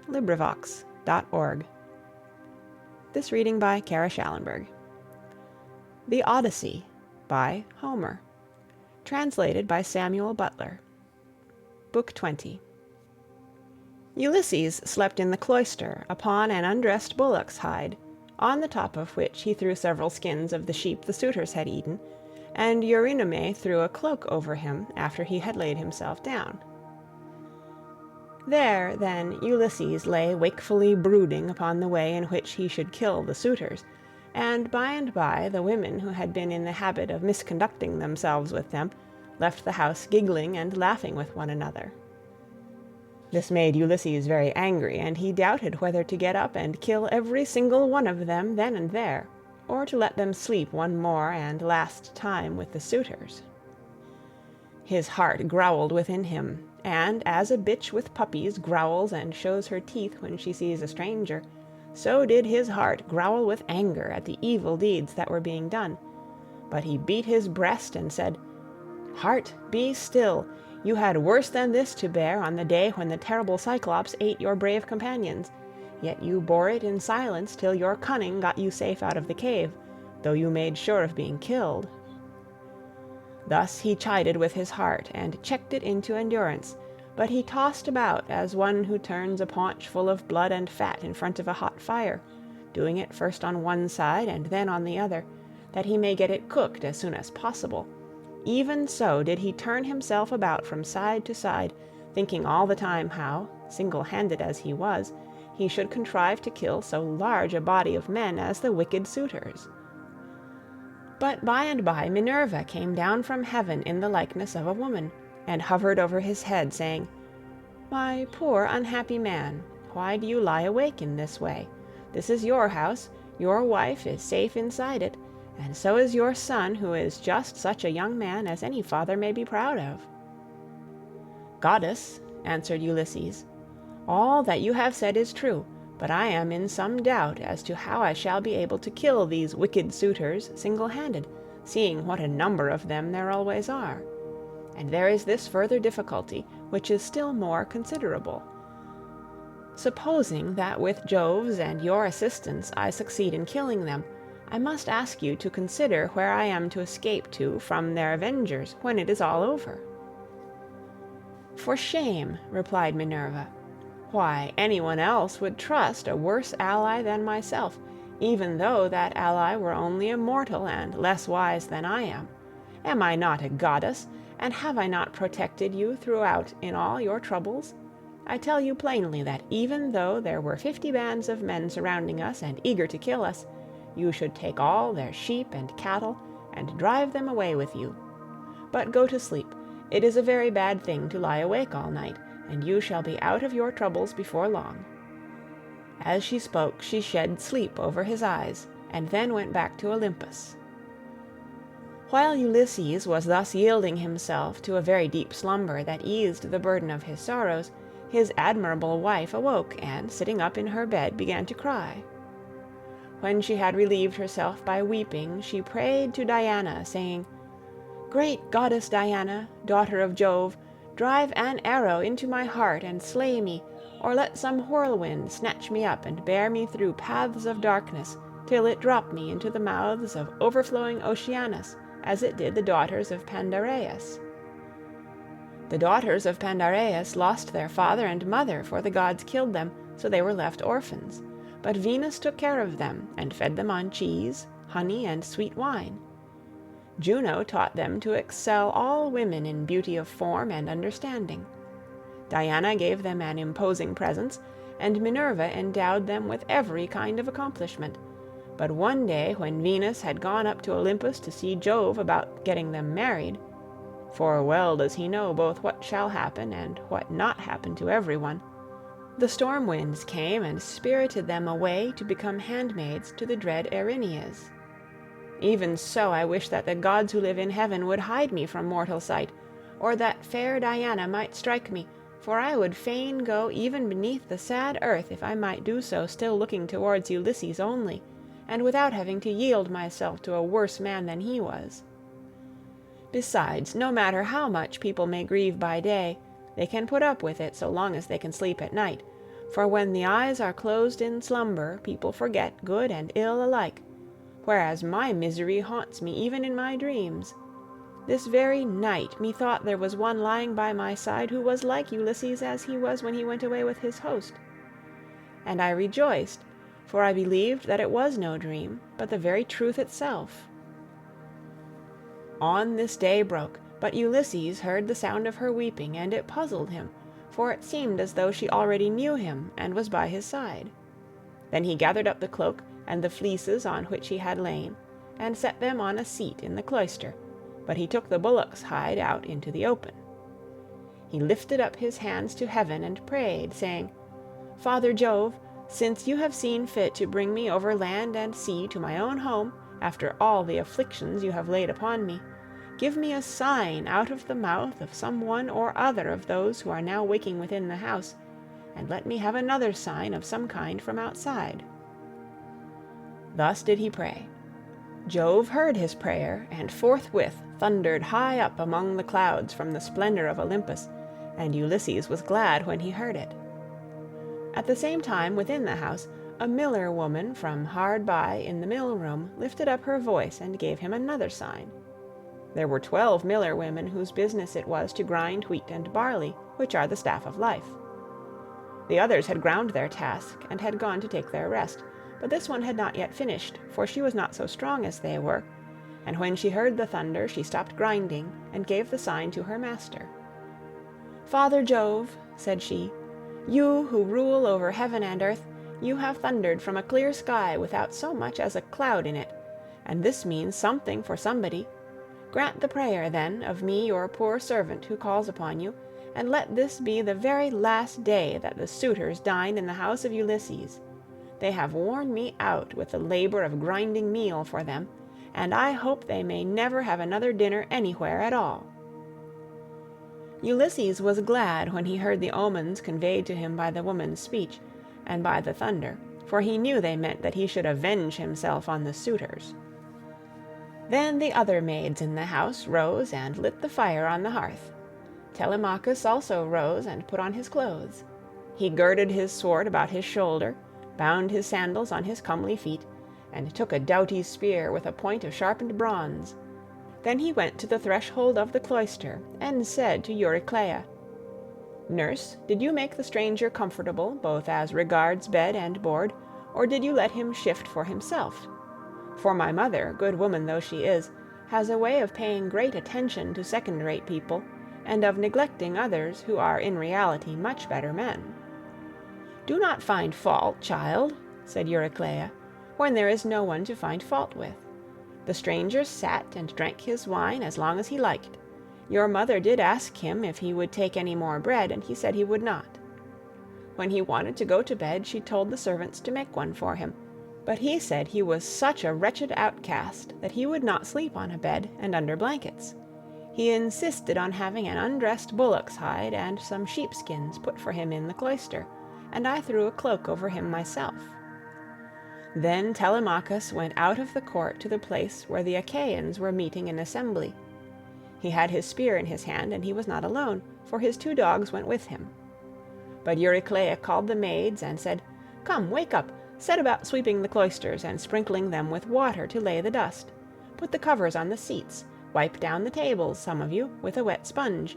LibriVox.org. This reading by Kara Schallenberg. The Odyssey by Homer. Translated by Samuel Butler. Book 20. Ulysses slept in the cloister upon an undressed bullock's hide, on the top of which he threw several skins of the sheep the suitors had eaten, and Eurynome threw a cloak over him after he had laid himself down. There, then, Ulysses lay wakefully brooding upon the way in which he should kill the suitors, and by the women who had been in the habit of misconducting themselves with them left the house giggling and laughing with one another. This made Ulysses very angry, and he doubted whether to get up and kill every single one of them then and there, or to let them sleep one more and last time with the suitors. His heart growled within him, and as a bitch with puppies growls and shows her teeth when she sees a stranger, so did his heart growl with anger at the evil deeds that were being done. But he beat his breast and said, "Heart, be still! You had worse than this to bear on the day when the terrible Cyclops ate your brave companions, yet you bore it in silence till your cunning got you safe out of the cave, though you made sure of being killed." Thus he chided with his heart, and checked it into endurance, but he tossed about as one who turns a paunch full of blood and fat in front of a hot fire, doing it first on one side and then on the other, that he may get it cooked as soon as possible. Even so did he turn himself about from side to side, thinking all the time how, single-handed as he was, he should contrive to kill so large a body of men as the wicked suitors. But by and by Minerva came down from heaven in the likeness of a woman, and hovered over his head, saying, "My poor unhappy man, why do you lie awake in this way? This is your house, your wife is safe inside it, and so is your son, who is just such a young man as any father may be proud of." "Goddess," answered Ulysses, "all that you have said is true, but I am in some doubt as to how I shall be able to kill these wicked suitors single-handed, seeing what a number of them there always are. And there is this further difficulty, which is still more considerable. Supposing that with Jove's and your assistance I succeed in killing them, I must ask you to consider where I am to escape to from their avengers when it is all over." "For shame," replied Minerva. "Why, anyone else would trust a worse ally than myself, even though that ally were only a mortal and less wise than I am. Am I not a goddess, and have I not protected you throughout in all your troubles? I tell you plainly that even though there were 50 bands of men surrounding us and eager to kill us, you should take all their sheep and cattle and drive them away with you. But go to sleep. It is a very bad thing to lie awake all night, and you shall be out of your troubles before long." As she spoke, she shed sleep over his eyes, and then went back to Olympus. While Ulysses was thus yielding himself to a very deep slumber that eased the burden of his sorrows, his admirable wife awoke, and, sitting up in her bed, began to cry. When she had relieved herself by weeping, she prayed to Diana, saying, "Great goddess Diana, daughter of Jove, drive an arrow into my heart and slay me, or let some whirlwind snatch me up and bear me through paths of darkness, till it drop me into the mouths of overflowing Oceanus, as it did the daughters of Pandareus." The daughters of Pandareus lost their father and mother, for the gods killed them, so they were left orphans. But Venus took care of them, and fed them on cheese, honey, and sweet wine. Juno taught them to excel all women in beauty of form and understanding. Diana gave them an imposing presence, and Minerva endowed them with every kind of accomplishment. But one day when Venus had gone up to Olympus to see Jove about getting them married, for well does he know both what shall happen and what not happen to everyone, the storm winds came and spirited them away to become handmaids to the dread Erinyes. Even so I wish that the gods who live in heaven would hide me from mortal sight, or that fair Diana might strike me, for I would fain go even beneath the sad earth if I might do so still looking towards Ulysses only, and without having to yield myself to a worse man than he was. Besides, no matter how much people may grieve by day, they can put up with it so long as they can sleep at night, For when the eyes are closed in slumber, people forget good and ill alike, whereas my misery haunts me even in my dreams. This very night methought there was one lying by my side who was like Ulysses as he was when he went away with his host. And I rejoiced, for I believed that it was no dream, but the very truth itself. On this day broke, but Ulysses heard the sound of her weeping, and it puzzled him, for it seemed as though she already knew him and was by his side. Then he gathered up the cloak and the fleeces on which he had lain, and set them on a seat in the cloister, but he took the bullock's hide out into the open. He lifted up his hands to heaven and prayed, saying, Father Jove, since you have seen fit to bring me over land and sea to my own home, after all the afflictions you have laid upon me, give me a sign out of the mouth of some one or other of those who are now waking within the house, and let me have another sign of some kind from outside. Thus did he pray. Jove heard his prayer, and forthwith thundered high up among the clouds from the splendor of Olympus, and Ulysses was glad when he heard it. At the same time, within the house, a miller woman from hard by in the mill-room lifted up her voice and gave him another sign. There were 12 miller women whose business it was to grind wheat and barley, which are the staff of life. The others had ground their task and had gone to take their rest, but this one had not yet finished, for she was not so strong as they were, and when she heard the thunder she stopped grinding and gave the sign to her master. Father Jove, said she, you who rule over heaven and earth, you have thundered from a clear sky without so much as a cloud in it, and this means something for somebody. Grant the prayer, then, of me your poor servant who calls upon you, and let this be the very last day that the suitors dine in the house of Ulysses. They have worn me out with the labor of grinding meal for them, and I hope they may never have another dinner anywhere at all. Ulysses was glad when he heard the omens conveyed to him by the woman's speech, and by the thunder, for he knew they meant that he should avenge himself on the suitors. Then the other maids in the house rose and lit the fire on the hearth. Telemachus also rose and put on his clothes. He girded his sword about his shoulder, bound his sandals on his comely feet, and took a doughty spear with a point of sharpened bronze. Then he went to the threshold of the cloister, and said to Euryclea, Nurse, did you make the stranger comfortable, both as regards bed and board, or did you let him shift for himself? For my mother, good woman though she is, has a way of paying great attention to second-rate people, and of neglecting others who are in reality much better men. Do not find fault, child, said Euryclea, when there is no one to find fault with. The stranger sat and drank his wine as long as he liked. Your mother did ask him if he would take any more bread, and he said he would not. When he wanted to go to bed, she told the servants to make one for him, but he said he was such a wretched outcast that he would not sleep on a bed and under blankets. He insisted on having an undressed bullock's hide and some sheepskins put for him in the cloister, and I threw a cloak over him myself. Then Telemachus went out of the court to the place where the Achaeans were meeting in assembly. He had his spear in his hand, and he was not alone, for his 2 dogs went with him. But Euryclea called the maids and said, Come, wake up, set about sweeping the cloisters and sprinkling them with water to lay the dust. Put the covers on the seats, wipe down the tables, some of you, with a wet sponge.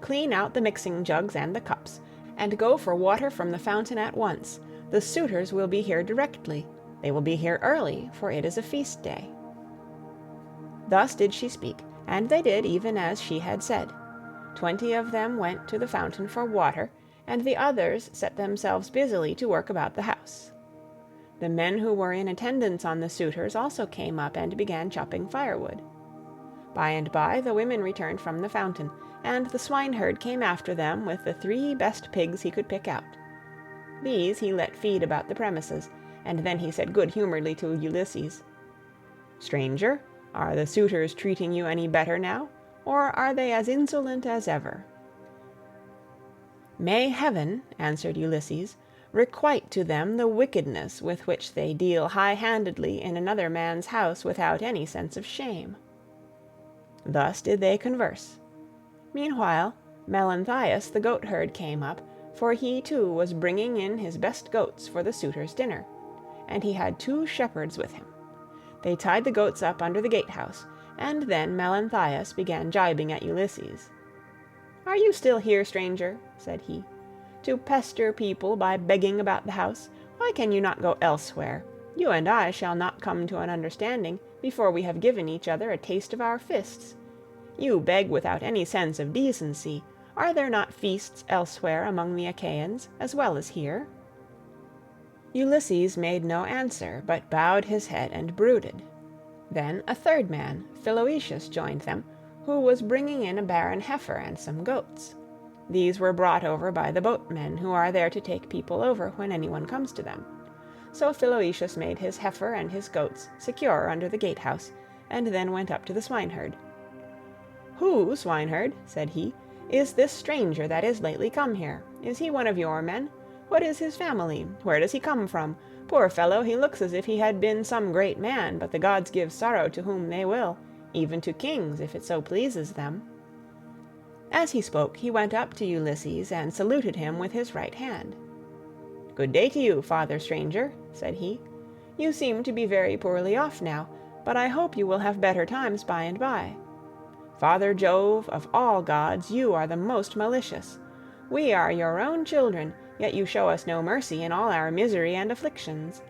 Clean out the mixing jugs and the cups, and go for water from the fountain at once. The suitors will be here directly. They will be here early, for it is a feast day. Thus did she speak, and they did even as she had said. 20 of them went to the fountain for water, and the others set themselves busily to work about the house. The men who were in attendance on the suitors also came up and began chopping firewood. By and by the women returned from the fountain, and the swineherd came after them with the 3 best pigs he could pick out. These he let feed about the premises, and then he said good-humoredly to Ulysses, Stranger, are the suitors treating you any better now, or are they as insolent as ever? May heaven, answered Ulysses, requite to them the wickedness with which they deal high-handedly in another man's house without any sense of shame. Thus did they converse. Meanwhile, Melanthius the goatherd came up, for he too was bringing in his best goats for the suitors' dinner, and he had 2 shepherds with him. They tied the goats up under the gatehouse, and then Melanthius began gibing at Ulysses. "Are you still here, stranger?" said he, "to pester people by begging about the house? Why can you not go elsewhere? You and I shall not come to an understanding before we have given each other a taste of our fists. You beg without any sense of decency. Are there not feasts elsewhere among the Achaeans, as well as here?" Ulysses made no answer, but bowed his head and brooded. Then a 3rd man, Philoetius, joined them, who was bringing in a barren heifer and some goats. These were brought over by the boatmen who are there to take people over when anyone comes to them. So Philoetius made his heifer and his goats secure under the gatehouse, and then went up to the swineherd. "Who, swineherd," said he, "is this stranger that is lately come here? Is he one of your men? What is his family? Where does he come from? Poor fellow, he looks as if he had been some great man, but the gods give sorrow to whom they will, even to kings, if it so pleases them." As he spoke, he went up to Ulysses and saluted him with his right hand. "Good day to you, father stranger," said he. "You seem to be very poorly off now, but I hope you will have better times by and by. Father Jove, of all gods, you are the most malicious. We are your own children, yet you show us no mercy in all our misery and afflictions.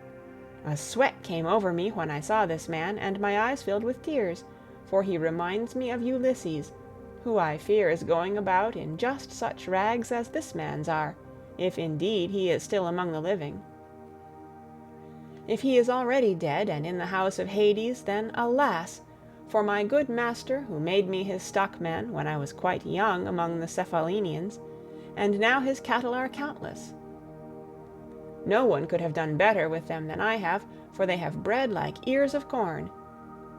A sweat came over me when I saw this man, and my eyes filled with tears, for he reminds me of Ulysses, who I fear is going about in just such rags as this man's are, if indeed he is still among the living. If he is already dead and in the house of Hades, then alas! For my good master, who made me his stockman when I was quite young among the Cephalenians, and now his cattle are countless. No one could have done better with them than I have, for they have bred like ears of corn.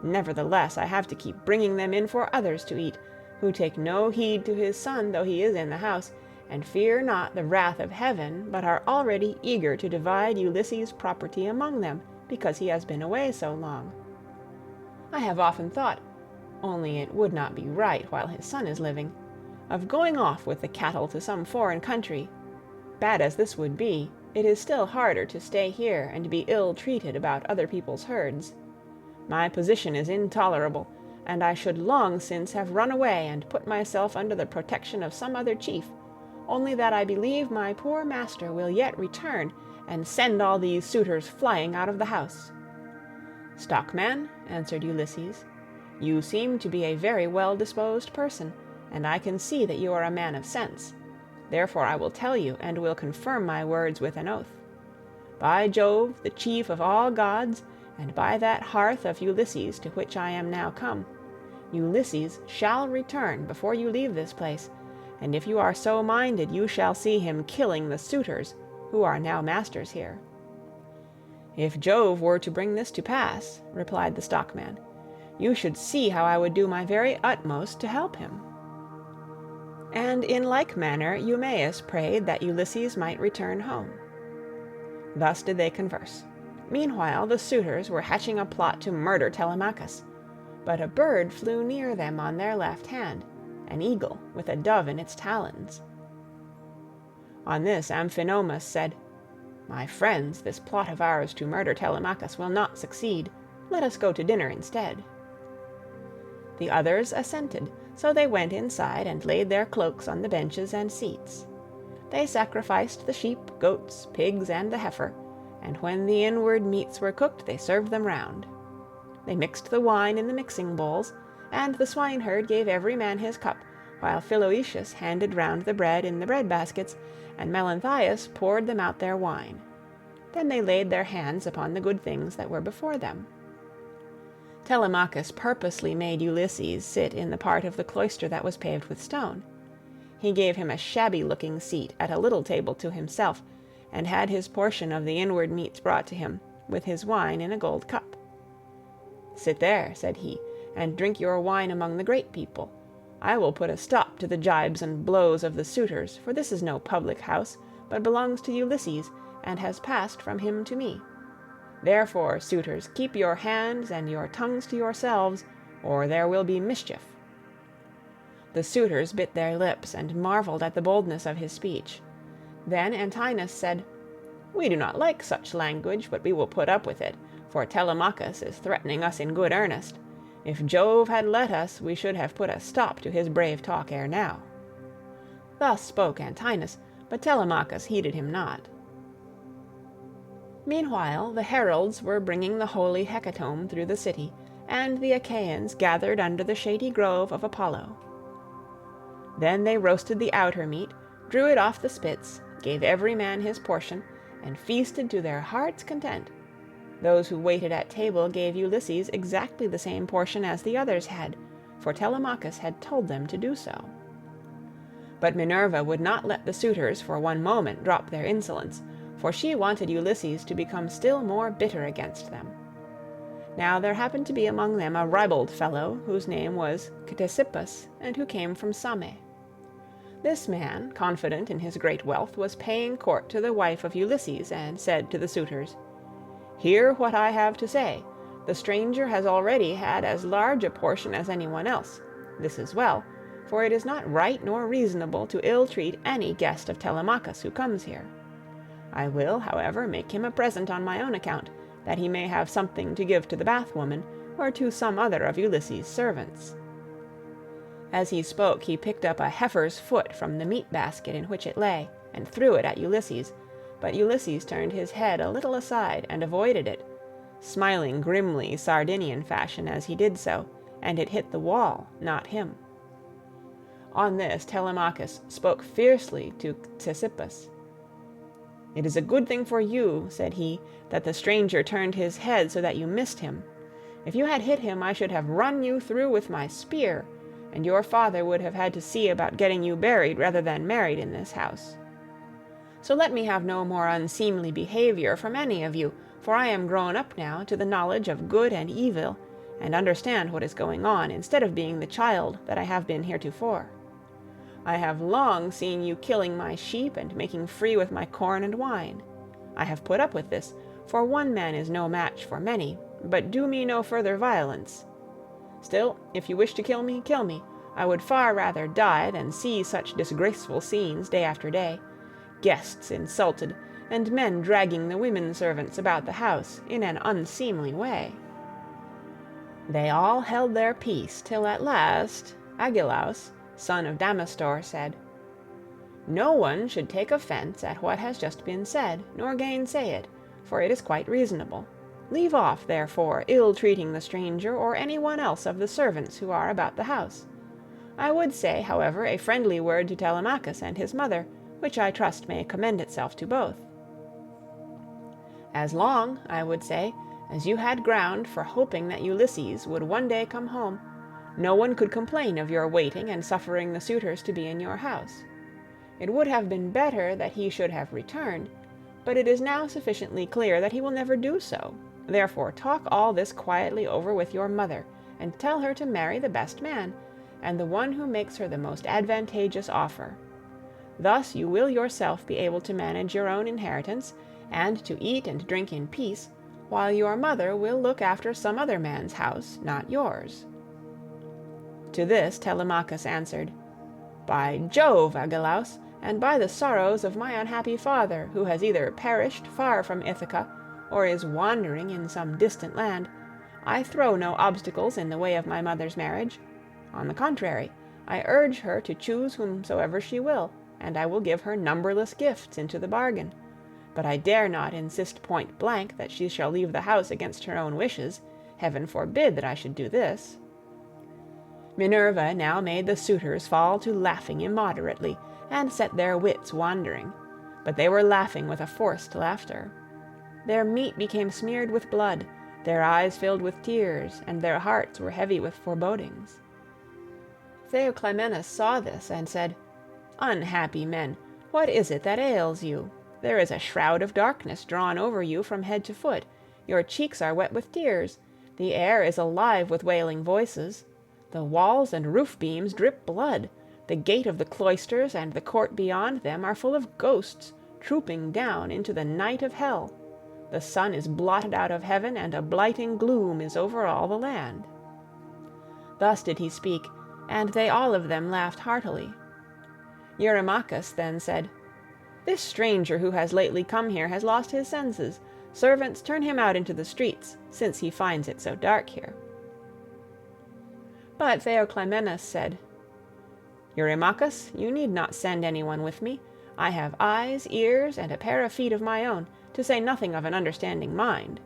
Nevertheless, I have to keep bringing them in for others to eat, who take no heed to his son though he is in the house, and fear not the wrath of heaven, but are already eager to divide Ulysses' property among them, because he has been away so long. I have often thought, only it would not be right while his son is living, of going off with the cattle to some foreign country. Bad as this would be, it is still harder to stay here and be ill-treated about other people's herds. My position is intolerable, and I should long since have run away and put myself under the protection of some other chief, only that I believe my poor master will yet return and send all these suitors flying out of the house." "Stockman," answered Ulysses, "you seem to be a very well-disposed person, and I can see that you are a man of sense. Therefore I will tell you, and will confirm my words with an oath. By Jove, the chief of all gods, and by that hearth of Ulysses to which I am now come, Ulysses shall return before you leave this place, and if you are so minded you shall see him killing the suitors, who are now masters here." "If Jove were to bring this to pass," replied the stockman, "you should see how I would do my very utmost to help him." And in like manner Eumaeus prayed that Ulysses might return home. Thus did they converse. Meanwhile the suitors were hatching a plot to murder Telemachus, but a bird flew near them on their left hand, an eagle with a dove in its talons. On this Amphinomus said, "My friends, this plot of ours to murder Telemachus will not succeed. Let us go to dinner instead." The others assented, so they went inside and laid their cloaks on the benches and seats. They sacrificed the sheep, goats, pigs, and the heifer, and when the inward meats were cooked they served them round. They mixed the wine in the mixing bowls, and the swineherd gave every man his cup, while Philoetius handed round the bread in the bread baskets, and Melanthius poured them out their wine. Then they laid their hands upon the good things that were before them. Telemachus purposely made Ulysses sit in the part of the cloister that was paved with stone. He gave him a shabby-looking seat at a little table to himself, and had his portion of the inward meats brought to him, with his wine in a gold cup. "Sit there," said he, "and drink your wine among the great people. I will put a stop to the gibes and blows of the suitors, for this is no public house, but belongs to Ulysses, and has passed from him to me. Therefore, suitors, keep your hands and your tongues to yourselves, or there will be mischief." The suitors bit their lips and marveled at the boldness of his speech. Then Antinous said, "We do not like such language, but we will put up with it, for Telemachus is threatening us in good earnest. If Jove had let us, we should have put a stop to his brave talk ere now." Thus spoke Antinous, but Telemachus heeded him not. Meanwhile the heralds were bringing the holy hecatomb through the city, and the Achaeans gathered under the shady grove of Apollo. Then they roasted the outer meat, drew it off the spits, gave every man his portion, and feasted to their heart's content. Those who waited at table gave Ulysses exactly the same portion as the others had, for Telemachus had told them to do so. But Minerva would not let the suitors for one moment drop their insolence, for she wanted Ulysses to become still more bitter against them. Now there happened to be among them a ribald fellow, whose name was Ctesippus, and who came from Same. This man, confident in his great wealth, was paying court to the wife of Ulysses, and said to the suitors, "Hear what I have to say. The stranger has already had as large a portion as anyone else. This is well, for it is not right nor reasonable to ill-treat any guest of Telemachus who comes here. I will, however, make him a present on my own account, that he may have something to give to the bathwoman, or to some other of Ulysses' servants." As he spoke he picked up a heifer's foot from the meat basket in which it lay, and threw it at Ulysses, but Ulysses turned his head a little aside and avoided it, smiling grimly Sardinian fashion as he did so, and it hit the wall, not him. On this Telemachus spoke fiercely to Ctesippus. "It is a good thing for you," said he, "that the stranger turned his head so that you missed him. If you had hit him I should have run you through with my spear, and your father would have had to see about getting you buried rather than married in this house. So let me have no more unseemly behavior from any of you, for I am grown up now to the knowledge of good and evil, and understand what is going on, instead of being the child that I have been heretofore. I have long seen you killing my sheep and making free with my corn and wine. I have put up with this, for one man is no match for many, but do me no further violence. Still, if you wish to kill me, kill me. I would far rather die than see such disgraceful scenes day after day, guests insulted, and men dragging the women servants about the house in an unseemly way." They all held their peace, till at last Agelaus, son of Damastor, said, "No one should take offence at what has just been said, nor gainsay it, for it is quite reasonable. Leave off, therefore, ill-treating the stranger or any one else of the servants who are about the house. I would say, however, a friendly word to Telemachus and his mother, which I trust may commend itself to both. As long, I would say, as you had ground for hoping that Ulysses would one day come home, no one could complain of your waiting and suffering the suitors to be in your house. It would have been better that he should have returned, but it is now sufficiently clear that he will never do so. Therefore talk all this quietly over with your mother, and tell her to marry the best man, and the one who makes her the most advantageous offer. Thus you will yourself be able to manage your own inheritance, and to eat and drink in peace, while your mother will look after some other man's house, not yours." To this Telemachus answered, "By Jove, Agelaus, and by the sorrows of my unhappy father, who has either perished far from Ithaca, or is wandering in some distant land, I throw no obstacles in the way of my mother's marriage. On the contrary, I urge her to choose whomsoever she will, and I will give her numberless gifts into the bargain. But I dare not insist point blank that she shall leave the house against her own wishes. Heaven forbid that I should do this." Minerva now made the suitors fall to laughing immoderately, and set their wits wandering, but they were laughing with a forced laughter. Their meat became smeared with blood, their eyes filled with tears, and their hearts were heavy with forebodings. Theoclymenus saw this, and said, "Unhappy men, what is it that ails you? There is a shroud of darkness drawn over you from head to foot, your cheeks are wet with tears, the air is alive with wailing voices, the walls and roof beams drip blood, the gate of the cloisters and the court beyond them are full of ghosts, trooping down into the night of hell. The sun is blotted out of heaven, and a blighting gloom is over all the land." Thus did he speak, and they all of them laughed heartily. Eurymachus then said, This stranger who has lately come here has lost his senses. Servants, turn him out into the streets, since he finds it so dark here." But Theoclymenus said, "Eurymachus, you need not send anyone with me. I have eyes, ears, and a pair of feet of my own, to say nothing of an understanding mind.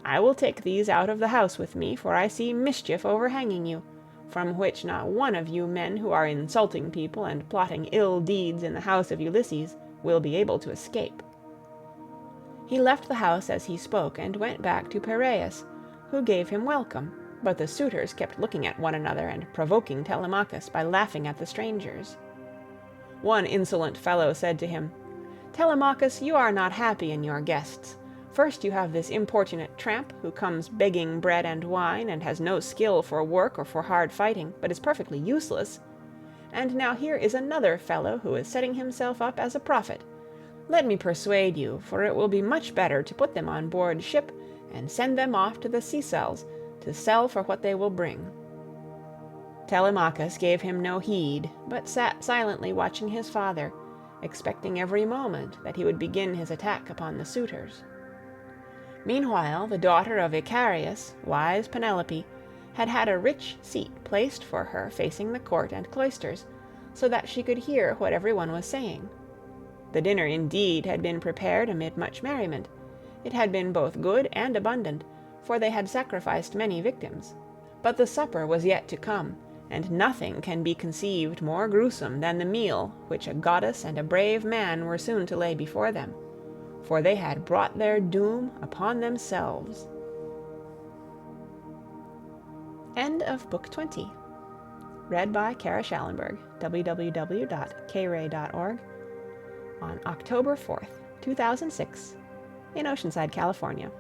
I will take these out of the house with me, for I see mischief overhanging you, from which not one of you men who are insulting people and plotting ill deeds in the house of Ulysses will be able to escape." He left the house as he spoke, and went back to Piraeus, who gave him welcome, but the suitors kept looking at one another and provoking Telemachus by laughing at the strangers. One insolent fellow said to him, "Telemachus, you are not happy in your guests. First you have this importunate tramp, who comes begging bread and wine, and has no skill for work or for hard fighting, but is perfectly useless. And now here is another fellow who is setting himself up as a prophet. Let me persuade you, for it will be much better to put them on board ship and send them off to the Sicels to sell for what they will bring." Telemachus gave him no heed, but sat silently watching his father, expecting every moment that he would begin his attack upon the suitors. Meanwhile the daughter of Icarius, wise Penelope, had had a rich seat placed for her facing the court and cloisters, so that she could hear what every one was saying. The dinner indeed had been prepared amid much merriment. It had been both good and abundant, for they had sacrificed many victims. But the supper was yet to come, and nothing can be conceived more gruesome than the meal which a goddess and a brave man were soon to lay before them, for they had brought their doom upon themselves. End of Book 20. Read by Kara Schallenberg, www.kray.org, on October 4th, 2006, in Oceanside, California.